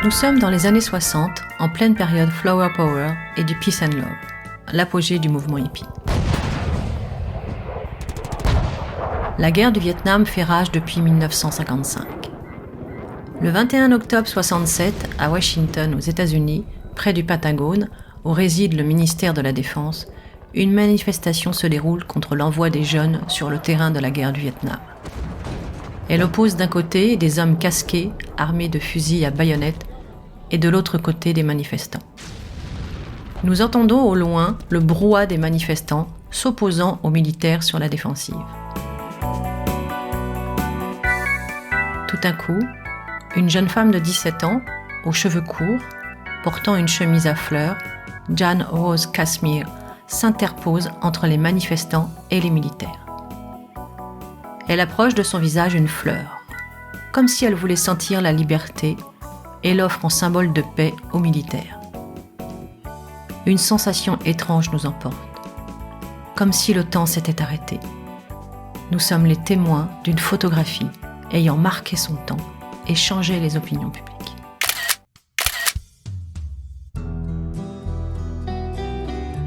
Nous sommes dans les années 60, en pleine période Flower Power et du Peace and Love, l'apogée du mouvement hippie. La guerre du Vietnam fait rage depuis 1955. Le 21 octobre 1967, à Washington, aux États-Unis, près du Pentagone, où réside le ministère de la Défense, une manifestation se déroule contre l'envoi des jeunes sur le terrain de la guerre du Vietnam. Elle oppose d'un côté des hommes casqués, armés de fusils à baïonnettes, et de l'autre côté des manifestants. Nous entendons au loin le brouhaha des manifestants s'opposant aux militaires sur la défensive. Tout à coup, une jeune femme de 17 ans, aux cheveux courts, portant une chemise à fleurs, Jan Rose Kashmir, s'interpose entre les manifestants et les militaires. Elle approche de son visage une fleur, comme si elle voulait sentir la liberté et l'offre en symbole de paix aux militaires. Une sensation étrange nous emporte, comme si le temps s'était arrêté. Nous sommes les témoins d'une photographie ayant marqué son temps et changé les opinions publiques.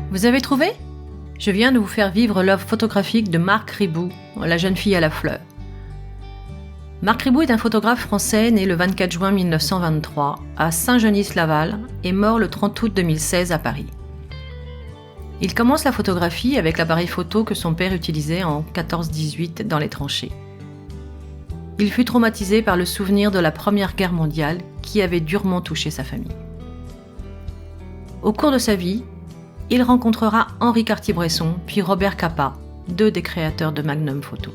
Vous avez trouvé ? Je viens de vous faire vivre l'œuvre photographique de Marc Ribot, La jeune fille à la fleur. Marc Ribot est un photographe français né le 24 juin 1923 à Saint-Genis-Laval et mort le 30 août 2016 à Paris. Il commence la photographie avec l'appareil photo que son père utilisait en 14-18 dans les tranchées. Il fut traumatisé par le souvenir de la Première Guerre mondiale qui avait durement touché sa famille. Au cours de sa vie, il rencontrera Henri Cartier-Bresson puis Robert Capa, deux des créateurs de Magnum Photo.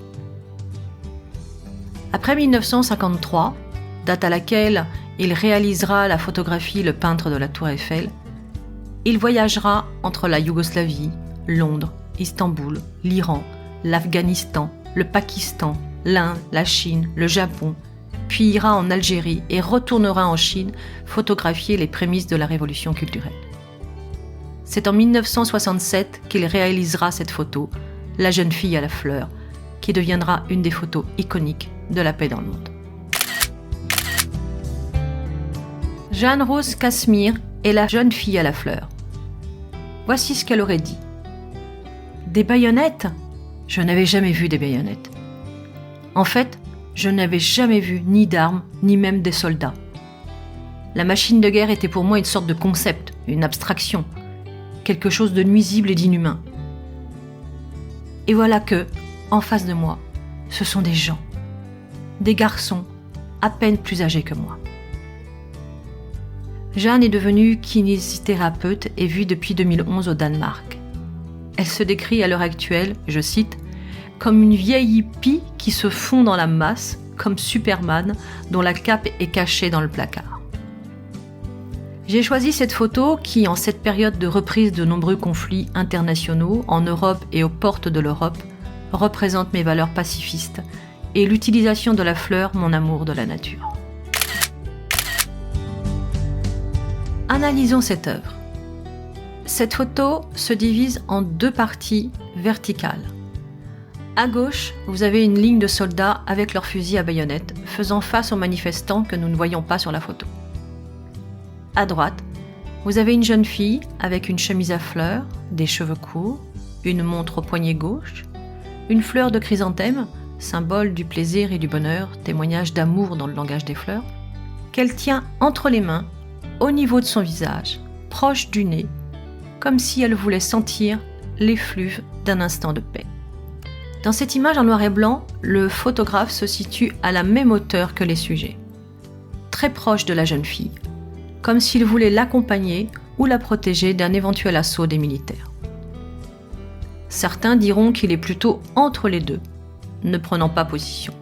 Après 1953, date à laquelle il réalisera la photographie Le peintre de la Tour Eiffel, il voyagera entre la Yougoslavie, Londres, Istanbul, l'Iran, l'Afghanistan, le Pakistan, l'Inde, la Chine, le Japon, puis ira en Algérie et retournera en Chine photographier les prémices de la révolution culturelle. C'est en 1967 qu'il réalisera cette photo, La jeune fille à la fleur, qui deviendra une des photos iconiques de la paix dans le monde. Jan Rose Kashmir et la jeune fille à la fleur. Voici ce qu'elle aurait dit. Des baïonnettes ? Je n'avais jamais vu des baïonnettes. En fait, je n'avais jamais vu ni d'armes, ni même des soldats. La machine de guerre était pour moi une sorte de concept, une abstraction, quelque chose de nuisible et d'inhumain. Et voilà que, en face de moi, ce sont des gens, des garçons, à peine plus âgés que moi. Jeanne est devenue kinésithérapeute et vit depuis 2011 au Danemark. Elle se décrit à l'heure actuelle, je cite, comme une vieille hippie qui se fond dans la masse, comme Superman, dont la cape est cachée dans le placard. J'ai choisi cette photo qui, en cette période de reprise de nombreux conflits internationaux en Europe et aux portes de l'Europe, représente mes valeurs pacifistes et l'utilisation de la fleur, mon amour de la nature. Analysons cette œuvre. Cette photo se divise en deux parties verticales. À gauche, vous avez une ligne de soldats avec leurs fusils à baïonnettes, faisant face aux manifestants que nous ne voyons pas sur la photo. À droite, vous avez une jeune fille avec une chemise à fleurs, des cheveux courts, une montre au poignet gauche, une fleur de chrysanthème, symbole du plaisir et du bonheur, témoignage d'amour dans le langage des fleurs, qu'elle tient entre les mains, au niveau de son visage, proche du nez, comme si elle voulait sentir l'effluve d'un instant de paix. Dans cette image en noir et blanc, le photographe se situe à la même hauteur que les sujets, très proche de la jeune fille, comme s'il voulait l'accompagner ou la protéger d'un éventuel assaut des militaires. Certains diront qu'il est plutôt entre les deux, ne prenant pas position.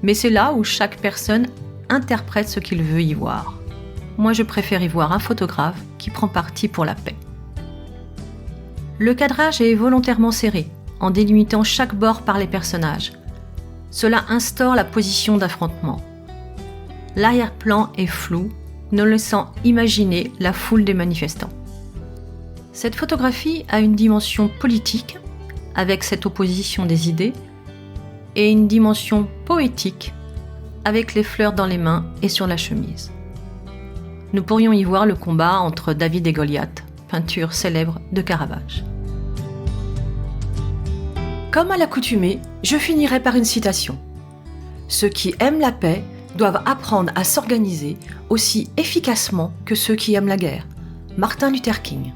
Mais c'est là où chaque personne interprète ce qu'il veut y voir. Moi, je préfère y voir un photographe qui prend parti pour la paix. Le cadrage est volontairement serré, en délimitant chaque bord par les personnages. Cela instaure la position d'affrontement. L'arrière-plan est flou, ne laissant imaginer la foule des manifestants. Cette photographie a une dimension politique, avec cette opposition des idées, et une dimension poétique, avec les fleurs dans les mains et sur la chemise. Nous pourrions y voir le combat entre David et Goliath, peinture célèbre de Caravage. Comme à l'accoutumée, je finirai par une citation. Ceux qui aiment la paix doivent apprendre à s'organiser aussi efficacement que ceux qui aiment la guerre. Martin Luther King.